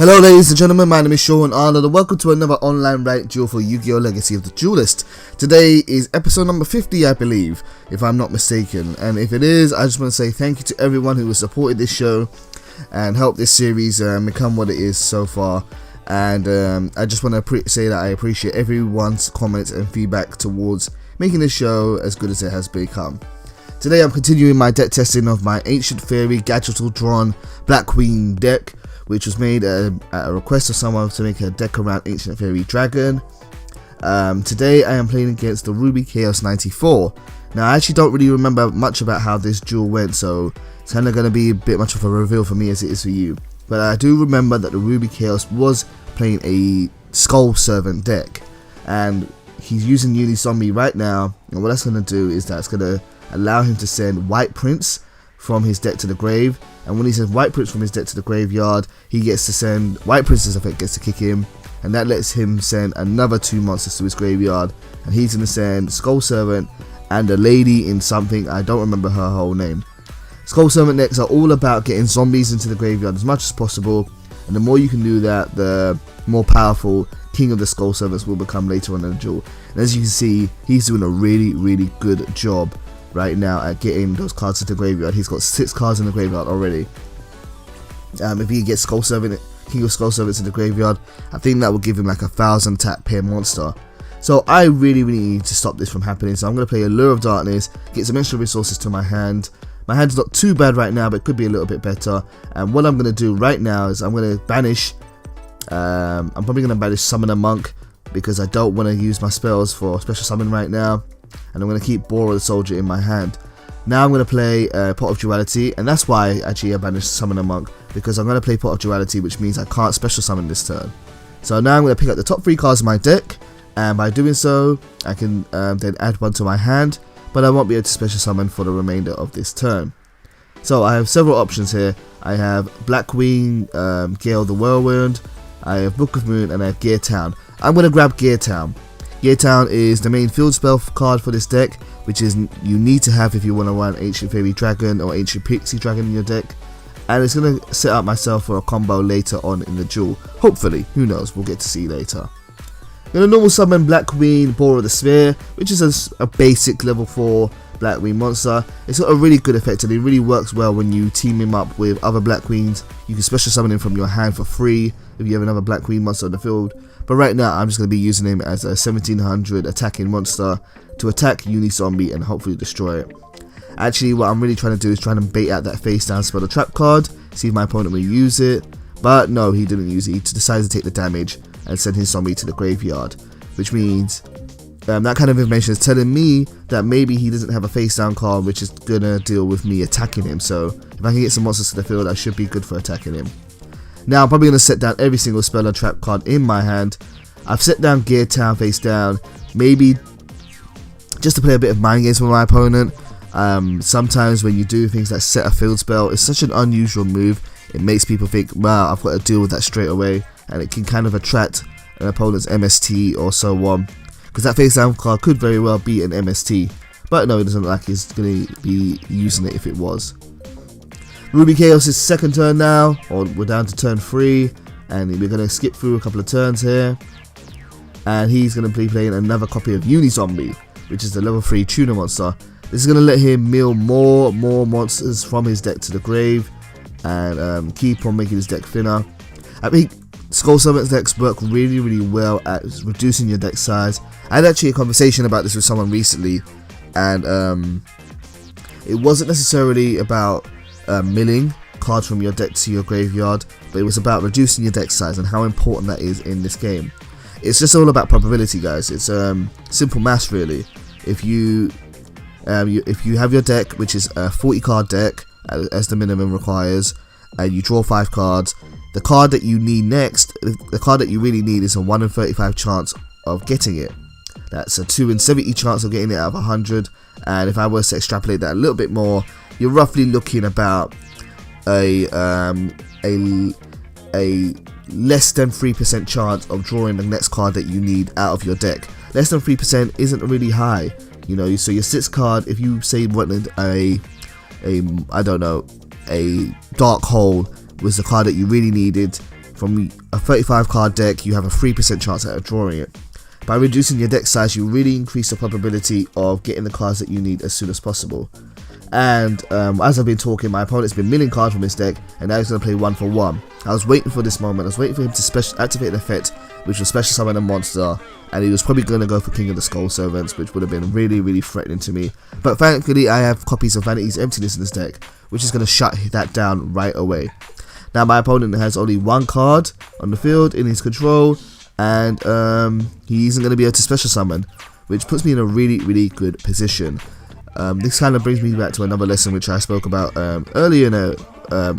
Hello ladies and gentlemen, my name is Sean Arnold and welcome to another online ranked duel for Yu-Gi-Oh! Legacy of the Duelist. Today is episode number 50 I believe, if I'm not mistaken, and if it is, I just want to say thank you to everyone who has supported this show and helped this series become what it is so far. And I just want to say that I appreciate everyone's comments and feedback towards making this show as good as it has become. Today I'm continuing my deck testing of my Ancient Fairy GADJILTRON Blackwing deck, which was made at a request of someone to make a deck around Ancient Fairy Dragon. Today I am playing against the Ruby Chaos 94. Now I actually don't really remember much about how this duel went, so it's kind of going to be a bit much of a reveal for me as it is for you. But I do remember that the Ruby Chaos was playing a Skull Servant deck, and he's using Unizombie right now, and what that's going to do is that it's going to allow him to send White Prince from his deck to the grave, and when he sends White Prince from his deck to the graveyard, he gets to send White Prince's effect gets to kick him, and that lets him send another 2 monsters to his graveyard, and he's going to send Skull Servant and a lady in something, I don't remember her whole name. Skull Servant decks are all about getting zombies into the graveyard as much as possible, and the more you can do that, the more powerful King of the Skull Servants will become later on in the duel. And as you can see, he's doing a really good job right now at getting those cards to the graveyard. He's got 6 cards in the graveyard already. If he gets Skull Servant, King of Skull Servants in the graveyard, I think that will give him like a 1000 attack per monster. So I really need to stop this from happening. So I'm going to play a Lure of Darkness, get some extra resources to my hand. My hand's not too bad right now, but it could be a little bit better. And what I'm going to do right now is I'm going to banish. I'm probably going to banish Summoner Monk because I don't want to use my spells for special summon right now. And I'm going to keep Bora the Soldier in my hand. Now I'm going to play Pot of Duality, and that's why actually I banished Summoner Monk, because I'm going to play Pot of Duality, which means I can't special summon this turn. So now I'm going to pick up the top 3 cards of my deck, and by doing so I can then add one to my hand, but I won't be able to special summon for the remainder of this turn. So I have several options here. I have Blackwing, Gale the Whirlwind, I have Book of Moon, and I have Gear Town. I'm going to grab Gear Town. Gear Town is the main field spell card for this deck, which is you need to have if you want to run Ancient Fairy Dragon or Ancient Pixie Dragon in your deck, and it's going to set up myself for a combo later on in the duel. Hopefully, who knows, we'll get to see later. I'm going to normal summon Blackwing, Bora the Sphere, which is a basic level 4 Blackwing monster. It's got a really good effect and it really works well when you team him up with other Blackwings. You can special summon him from your hand for free if you have another Blackwing monster on the field. But right now I'm just going to be using him as a 1700 attacking monster to attack Unizombie and hopefully destroy it. Actually what I'm really trying to do is trying to bait out that face down spell the trap card, see if my opponent will use it. But no, he didn't use it. He decided to take the damage and send his zombie to the graveyard, which means that kind of information is telling me that maybe he doesn't have a face down card which is going to deal with me attacking him. So if I can get some monsters to the field, I should be good for attacking him. Now I'm probably going to set down every single spell and trap card in my hand. I've set down Gear Town face down, maybe just to play a bit of mind games with my opponent. Sometimes when you do things like set a field spell, it's such an unusual move. It makes people think, wow, I've got to deal with that straight away, and it can kind of attract an opponent's MST or so on, because that face down card could very well be an MST, but no, it doesn't look like he's going to be using it if it was. Ruby Chaos' second turn now, or we're down to turn 3, and we're going to skip through a couple of turns here, and he's going to be playing another copy of Unizombie, which is the level 3 tuner monster. This is going to let him mill more monsters from his deck to the grave, and keep on making his deck thinner. I think Skull Servant's decks work really well at reducing your deck size. I had actually a conversation about this with someone recently, and it wasn't necessarily about milling cards from your deck to your graveyard, but it was about reducing your deck size and how important that is in this game. It's just all about probability, guys. It's simple maths really. If you have your deck, which is a 40 card deck as the minimum requires, and you draw 5 cards, the card that you need next, the card that you really need, is a 1 in 35 chance of getting it. That's a 2 in 70 chance of getting it out of 100, and if I was to extrapolate that a little bit more, you're roughly looking about a less than 3% chance of drawing the next card that you need out of your deck. Less than 3% isn't really high, you know. So your 6th card, if you say wanted a Dark Hole was the card that you really needed, from a 35 card deck, you have a 3% chance at drawing it. By reducing your deck size, you really increase the probability of getting the cards that you need as soon as possible. And as I've been talking, my opponent's been milling cards from his deck, and now he's going to play 1 for 1. I was waiting for this moment. I was waiting for him to activate an effect, which was special summon a monster, and he was probably going to go for King of the Skull Servants, which would have been really threatening to me. But thankfully, I have copies of Vanity's Emptiness in this deck, which is going to shut that down right away. Now, my opponent has only 1 card on the field in his control, and he isn't going to be able to special summon, which puts me in a really good position. This kind of brings me back to another lesson which I spoke about earlier in a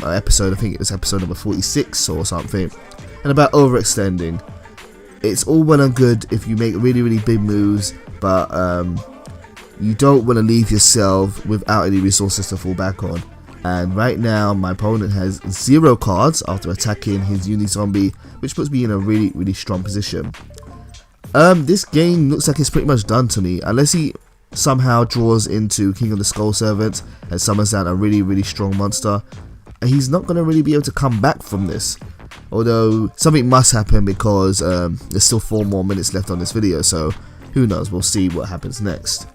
episode. I think it was episode number 46 or something, and about overextending. It's all well and good if you make really big moves, but you don't want to leave yourself without any resources to fall back on. And right now my opponent has 0 cards after attacking his Uni-Zombie, which puts me in a really strong position. This game looks like it's pretty much done to me, unless he somehow draws into King of the Skull Servant and summons down a really strong monster. He's not going to really be able to come back from this, although something must happen, because there's still 4 more minutes left on this video, so who knows, we'll see what happens next.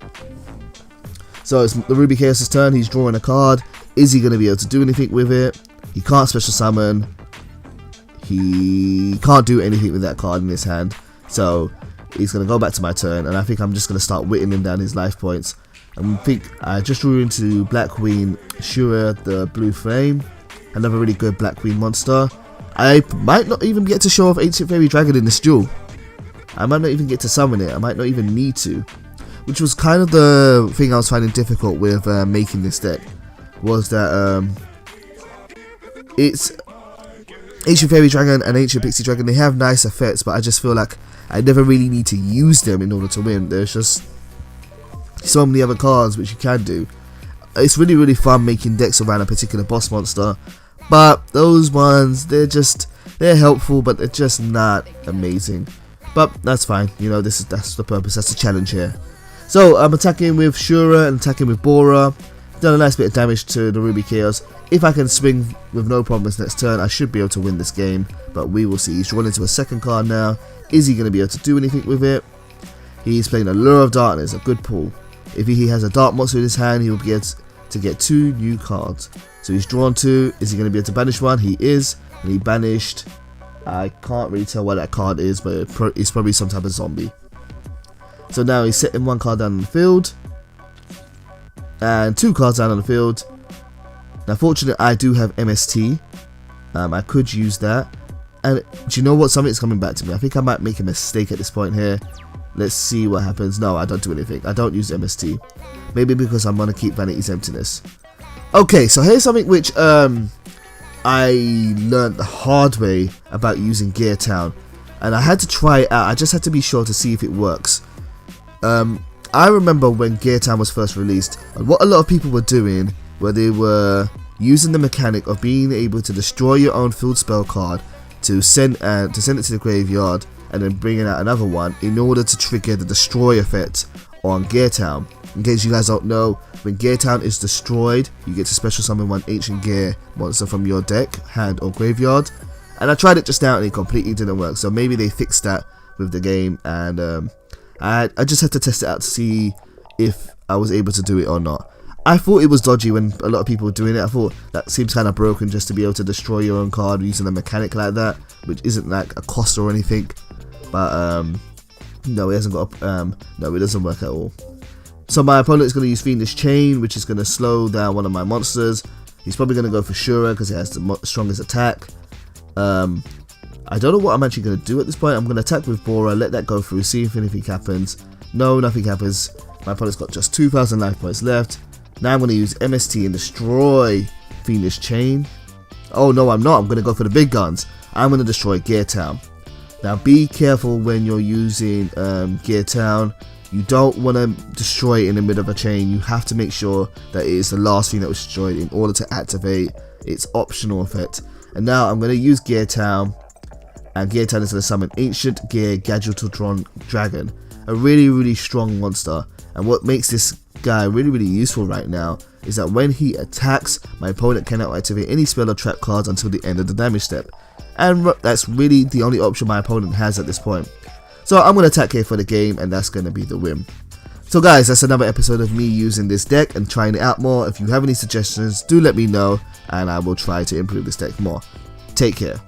So it's the Ruby Chaos' turn. He's drawing a card. Is he going to be able to do anything with it? He can't special summon. He can't do anything with that card in his hand, so he's going to go back to my turn, and I think I'm just going to start whittling down his life points. I think I just drew into Blackwing Shura, the Blue Flame, another really good Blackwing monster. I might not even get to show off Ancient Fairy Dragon in this duel. I might not even get to summon it. I might not even need to, which was kind of the thing I was finding difficult with making this deck, was that it's Ancient Fairy Dragon and Ancient Pixie Dragon. They have nice effects, but I just feel like I never really need to use them in order to win. There's just so many other cards which you can do. It's really fun making decks around a particular boss monster, but those ones, they're helpful, but they're just not amazing. But that's fine, you know, that's the purpose, that's the challenge here. So I'm attacking with Shura and attacking with Bora. Done a nice bit of damage to the Ruby Chaos. If I can swing with no problems next turn, I should be able to win this game, but we will see. He's drawn into a second card now. Is he going to be able to do anything with it? He's playing a Lure of Darkness, a good pull. If he has a Dark Monster in his hand, he will be able to get 2 new cards. So he's drawn 2. Is he going to be able to banish 1? He is, and he banished. I can't really tell what that card is, but it's probably some type of zombie. So now he's setting 1 card down on the field, and 2 cards down on the field. Now fortunately I do have MST. I could use that. And do you know what? Something's coming back to me. I think I might make a mistake at this point here. Let's see what happens. No, I don't do anything. I don't use MST. Maybe because I'm going to keep Vanity's Emptiness. Okay, so here's something which I learned the hard way about using Gear Town. And I had to try it out. I just had to be sure to see if it works. I remember when Gear Town was first released, and what a lot of people were doing, where they were using the mechanic of being able to destroy your own field spell card to send it to the graveyard, and then bringing out another one in order to trigger the destroy effect on Gear Town. In case you guys don't know, when Gear Town is destroyed, you get to special summon 1 Ancient Gear monster from your deck, hand, or graveyard. And I tried it just now and it completely didn't work, so maybe they fixed that with the game, and I just had to test it out to see if I was able to do it or not. I thought it was dodgy when a lot of people were doing it. I thought that seems kind of broken, just to be able to destroy your own card using a mechanic like that, which isn't like a cost or anything. But no, it hasn't got no, it doesn't work at all. So my opponent is going to use Fiendish Chain, which is going to slow down one of my monsters. He's probably going to go for Shura because it has the strongest attack. I don't know what I'm actually going to do at this point. I'm going to attack with Bora, let that go through, see if anything happens. No, nothing happens. My opponent's got just 2,000 life points left. Now I'm going to use MST and destroy Fiendish Chain. Oh no, I'm not. I'm going to go for the big guns. I'm going to destroy Gear Town. Now be careful when you're using Gear Town. You don't want to destroy it in the middle of a chain. You have to make sure that it is the last thing that was destroyed in order to activate its optional effect. And now I'm going to use Gear Town, and Gear Town is going to summon Ancient Gear GADJILTRON Dragon, a really strong monster. And what makes this guy really useful right now is that when he attacks, my opponent cannot activate any spell or trap cards until the end of the damage step. and that's really the only option my opponent has at this point. So I'm going to attack here for the game, and that's going to be the win. So guys, that's another episode of me using this deck and trying it out more. If you have any suggestions, do let me know, and I will try to improve this deck more. Take care.